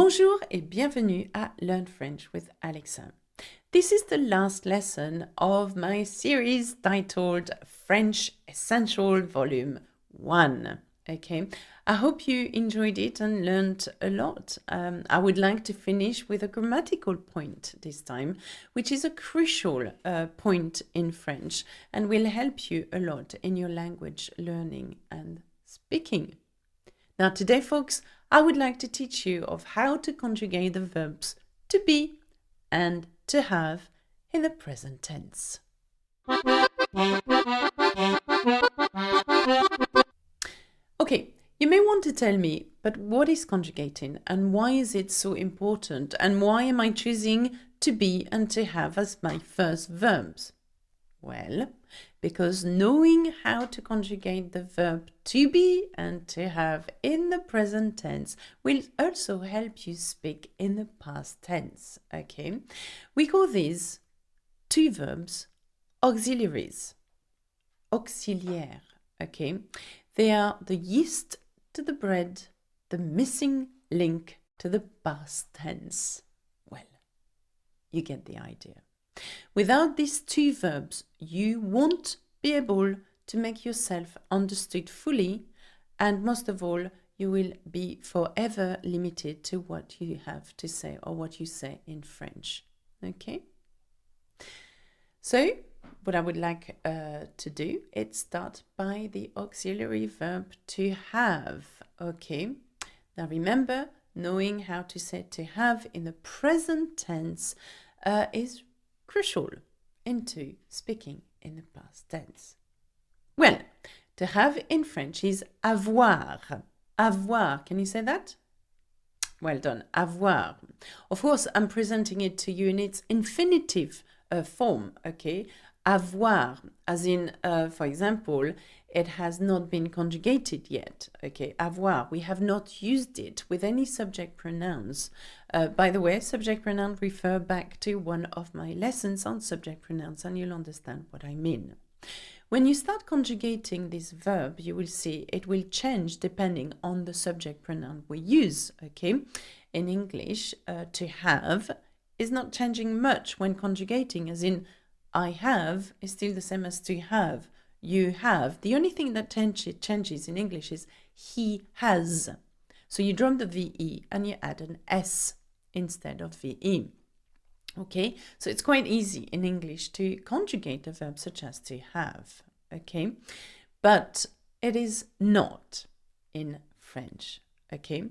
Bonjour et bienvenue à Learn French with Alexa. This is the last lesson of my series titled French Essential Volume 1. Okay, I hope you enjoyed it and learned a lot. I would like to finish with a grammatical point this time, which is a crucial point in French and will help you a lot in your language learning and speaking. Now today, folks, I would like to teach you of how to conjugate the verbs to be and to have in the present tense. Okay, you may want to tell me, but what is conjugating and why is it so important and why am I choosing to be and to have as my first verbs? Well, because knowing how to conjugate the verb to be and to have in the present tense will also help you speak in the past tense, okay? We call these two verbs auxiliaries, auxiliaire, okay? They are the yeast to the bread, the missing link to the past tense. Well, you get the idea. Without these two verbs, you won't be able to make yourself understood fully, and most of all, you will be forever limited to what you have to say or what you say in French. Okay? So, what I would like to do is start by the auxiliary verb to have. Okay? Now remember, knowing how to say to have in the present tense is crucial into speaking in the past tense. Well, to have in French is avoir. Avoir, can you say that? Well done, avoir. Of course, I'm presenting it to you in its infinitive form, okay? Avoir, as in, for example, it has not been conjugated yet, okay? Avoir, we have not used it with any subject pronouns. By the way, subject pronouns refer back to one of my lessons on subject pronouns and you'll understand what I mean. When you start conjugating this verb, you will see it will change depending on the subject pronoun we use, okay? In English, to have is not changing much when conjugating, as in I have is still the same as to have. You have. The only thing that changes in English is he has. So you drop the VE and you add an S instead of VE. Okay, so it's quite easy in English to conjugate a verb such as to have. Okay, but it is not in French. Okay,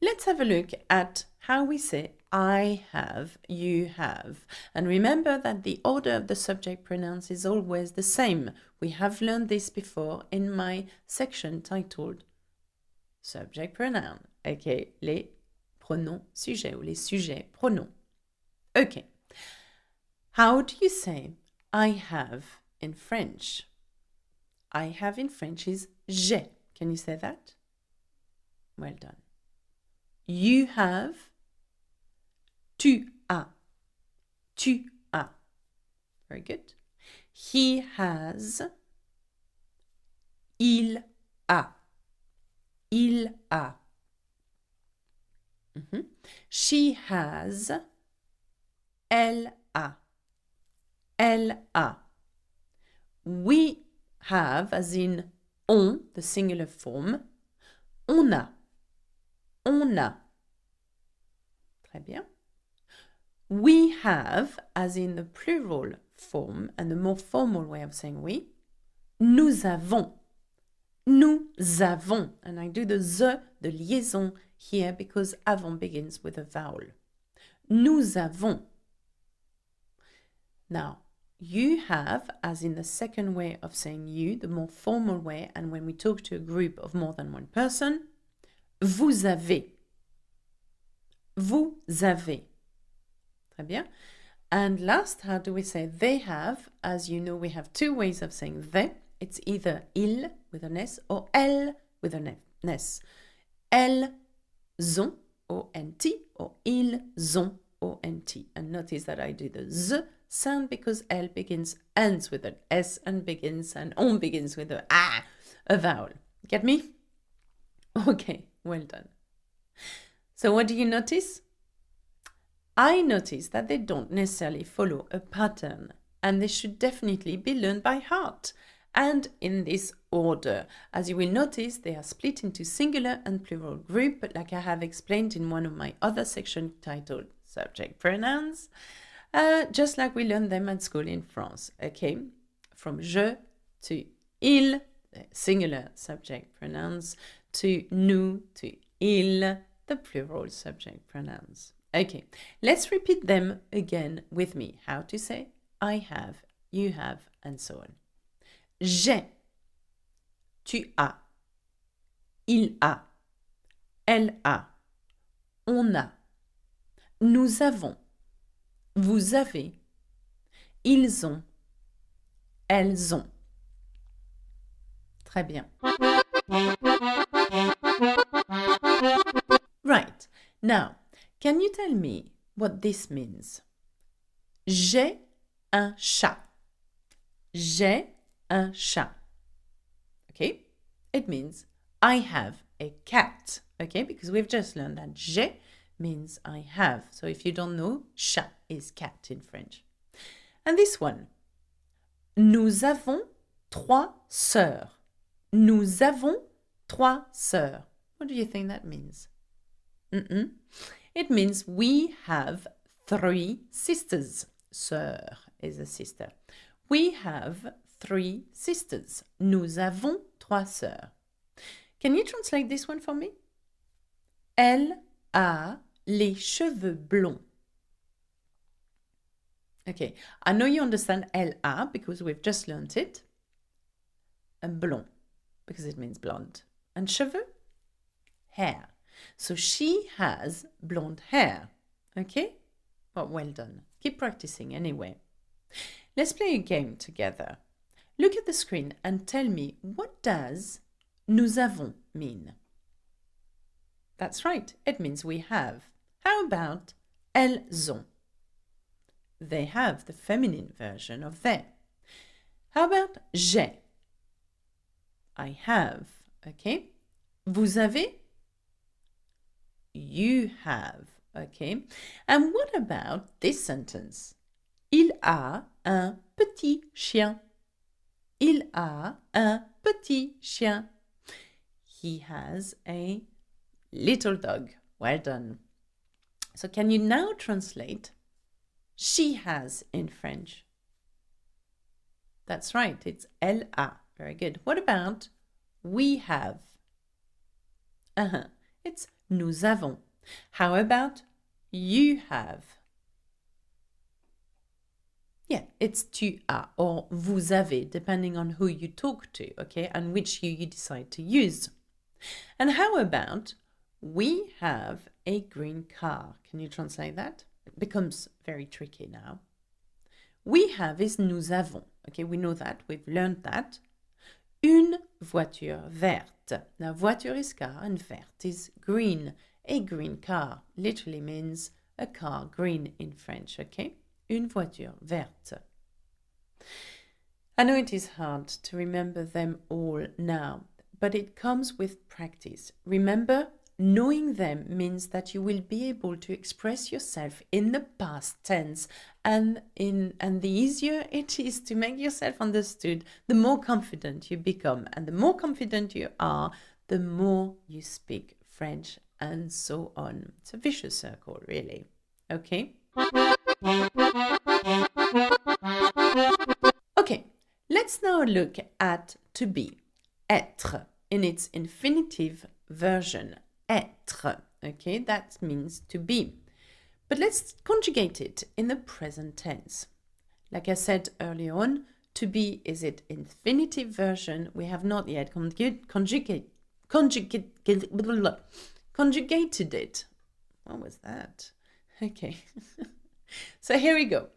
let's have a look at how we say I have, you have. And remember that the order of the subject pronouns is always the same. We have learned this before in my section titled Subject Pronoun. Okay, les pronoms sujets ou les sujets pronoms. Okay, how do you say I have in French? I have in French is j'ai. Can you say that? Well done. You have, tu as. Tu as. Very good. He has, il a. Il a. She has, elle a. Elle a. We have, as in on, the singular form, on a. On a. Très bien. We have, as in the plural form and the more formal way of saying we, nous avons. Nous avons. And I do the liaison here because avons begins with a vowel. Nous avons. Now, you have, as in the second way of saying you, the more formal way, and when we talk to a group of more than one person, vous avez. Vous avez. Très bien. And last, how do we say they have? As you know, we have two ways of saying they. It's either il with an S or elle with an S. Elles ont, O-N-T, or ils ont, O-N-T. And notice that I do the Z sound because L ends with an S and begins, and on begins with a vowel. Get me? Okay, well done. So what do you notice? I notice that they don't necessarily follow a pattern, and they should definitely be learned by heart. And in this order. As you will notice, they are split into singular and plural group, like I have explained in one of my other sections titled Subject Pronouns, just like we learned them at school in France, okay? From je to il, singular subject pronouns, to nous, to il, the plural subject pronouns. Okay, let's repeat them again with me. How to say I have, you have, and so on. J'ai, tu as, il a, elle a, on a, nous avons, vous avez, ils ont, elles ont. Très bien. Right, now, can you tell me what this means? J'ai un chat. J'ai un chat. Okay, it means I have a cat. Okay, because we've just learned that j'ai means I have. So if you don't know, chat is cat in French. And this one, nous avons 3 sœurs. Nous avons 3 sœurs. What do you think that means? It means we have 3 sisters. Sœur is a sister. We have 3 sisters. Nous avons 3 sœurs. Can you translate this one for me? Elle a les cheveux blonds. Okay, I know you understand elle a because we've just learnt it. And blond because it means blonde. And cheveux? Hair. So she has blonde hair. Okay? Well done. Keep practicing anyway. Let's play a game together. Look at the screen and tell me, what does nous avons mean? That's right. It means we have. How about elles ont? They have the feminine version of they. How about j'ai? I have. Okay. Vous avez? You have. Okay. And what about this sentence? Il a un petit chien. Il a un petit chien. He has a little dog. Well done. So can you now translate she has in French? That's right. It's elle a. Very good. What about we have? It's nous avons. How about you have? Yeah, it's tu as or vous avez, depending on who you talk to, okay, and which you decide to use. And how about we have a green car? Can you translate that? It becomes very tricky now. We have is nous avons. Okay, we know that. We've learned that. Une voiture verte. Now, voiture is car and verte is green. A green car literally means a car, green in French, okay? Une voiture verte. I know it is hard to remember them all now, but it comes with practice. Remember, knowing them means that you will be able to express yourself in the past tense, and the easier it is to make yourself understood, the more confident you become. And the more confident you are, the more you speak French, and so on. It's a vicious circle, really. Okay? Okay, let's now look at to be. Être in its infinitive version. Être. Okay, that means to be. But let's conjugate it in the present tense. Like I said earlier on, to be is its infinitive version. We have not yet conjugated it. What was that? Okay. So here we go.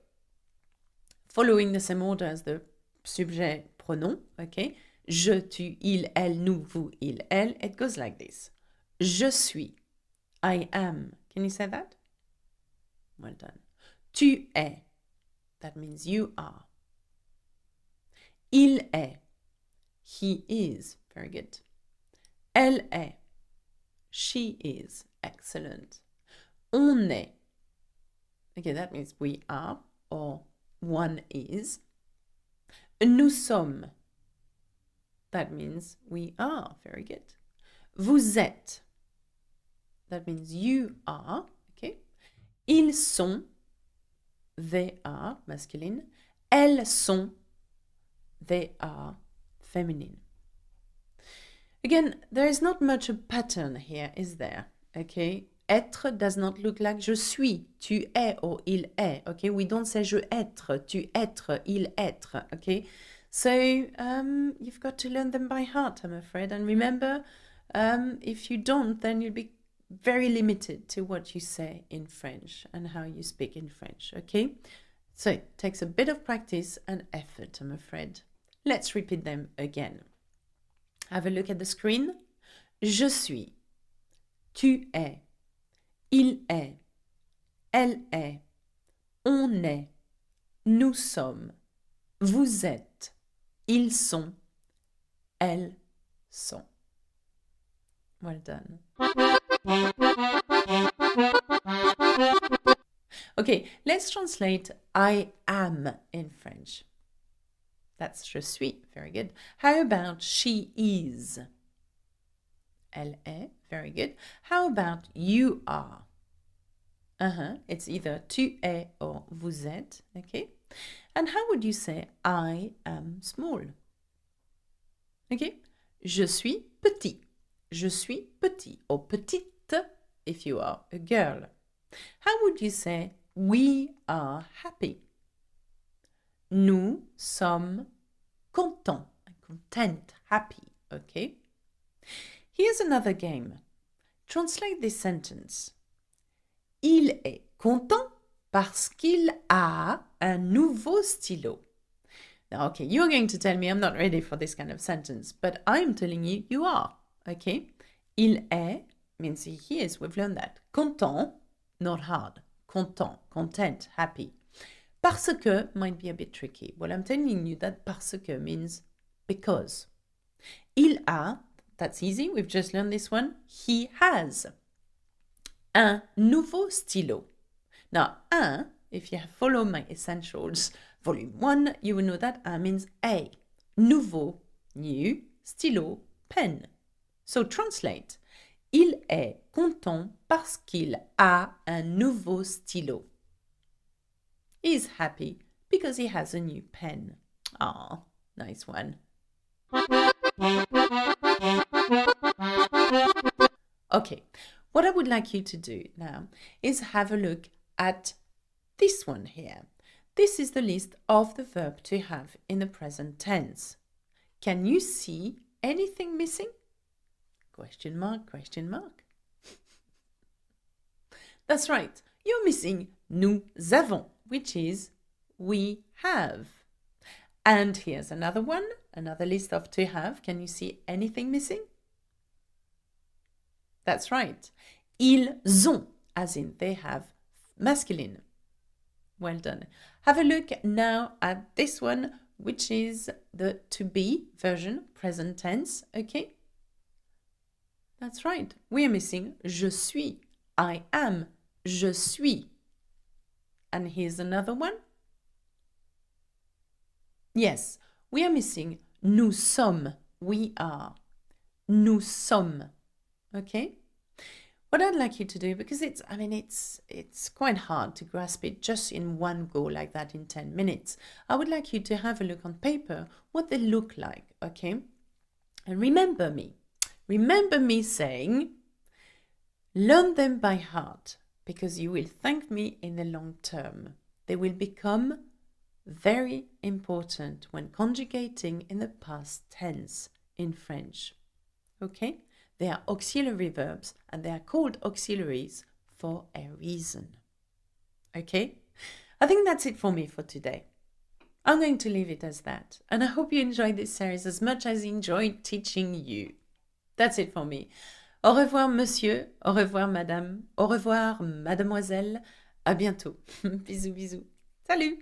Following the same order as the subject pronom, okay? Je, tu, il, elle, nous, vous, il, elle. It goes like this. Je suis. I am. Can you say that? Well done. Tu es. That means you are. Il est. He is. Very good. Elle est. She is. Excellent. On est. Okay, that means we are or one is. Nous sommes. That means we are. Very good. Vous êtes. That means you are. Okay. Ils sont. They are masculine. Elles sont. They are feminine. Again, there is not much a pattern here, is there? Okay. Être does not look like je suis, tu es or il est. Okay. We don't say je être, tu être, il être. Okay. So you've got to learn them by heart, I'm afraid. And remember, if you don't, then you'll be very limited to what you say in French and how you speak in French. Okay. So it takes a bit of practice and effort, I'm afraid. Let's repeat them again. Have a look at the screen. Je suis. Tu es. Il est. Elle est. On est. Nous sommes. Vous êtes. Ils sont. Elles sont. Well done. Okay, let's translate I am in French. That's je suis. Very good. How about she is? Elle est. Very good. How about you are? It's either tu es or vous êtes. Okay. And how would you say I am small? Okay. Je suis petit. Je suis petit or petite if you are a girl. How would you say we are happy? Nous sommes contents, content, happy, okay? Here's another game. Translate this sentence. Il est content parce qu'il a un nouveau stylo. Now, okay, you're going to tell me I'm not ready for this kind of sentence, but I'm telling you, you are, okay? Il est means he is, we've learned that. Content, not hard. Content, content, happy. Parce que might be a bit tricky. Well, I'm telling you that parce que means because. Il a, that's easy, we've just learned this one. He has un nouveau stylo. Now, un, if you follow my essentials, volume 1, you will know that un means a. Nouveau, new, stylo, pen. So translate. Il est content parce qu'il a un nouveau stylo. He's happy because he has a new pen. Ah, nice one. Okay, what I would like you to do now is have a look at this one here. This is the list of the verb to have in the present tense. Can you see anything missing? Question mark, question mark. That's right, you're missing nous avons, which is we have. And here's another one, another list of to have. Can you see anything missing? That's right. Ils ont, as in they have, masculine. Well done. Have a look now at this one, which is the to be version, present tense, okay? That's right. We are missing je suis, I am, je suis. And here's another one. Yes, we are missing nous sommes, we are. Nous sommes. Okay? What I'd like you to do, because it's quite hard to grasp it just in one go like that in 10 minutes. I would like you to have a look on paper what they look like, okay? And remember me saying, learn them by heart, because you will thank me in the long term. They will become very important when conjugating in the past tense in French. Okay? They are auxiliary verbs and they are called auxiliaries for a reason. Okay? I think that's it for me for today. I'm going to leave it as that. And I hope you enjoyed this series as much as I enjoyed teaching you. That's it for me. Au revoir, monsieur. Au revoir, madame. Au revoir, mademoiselle. À bientôt. Bisous, bisous. Salut!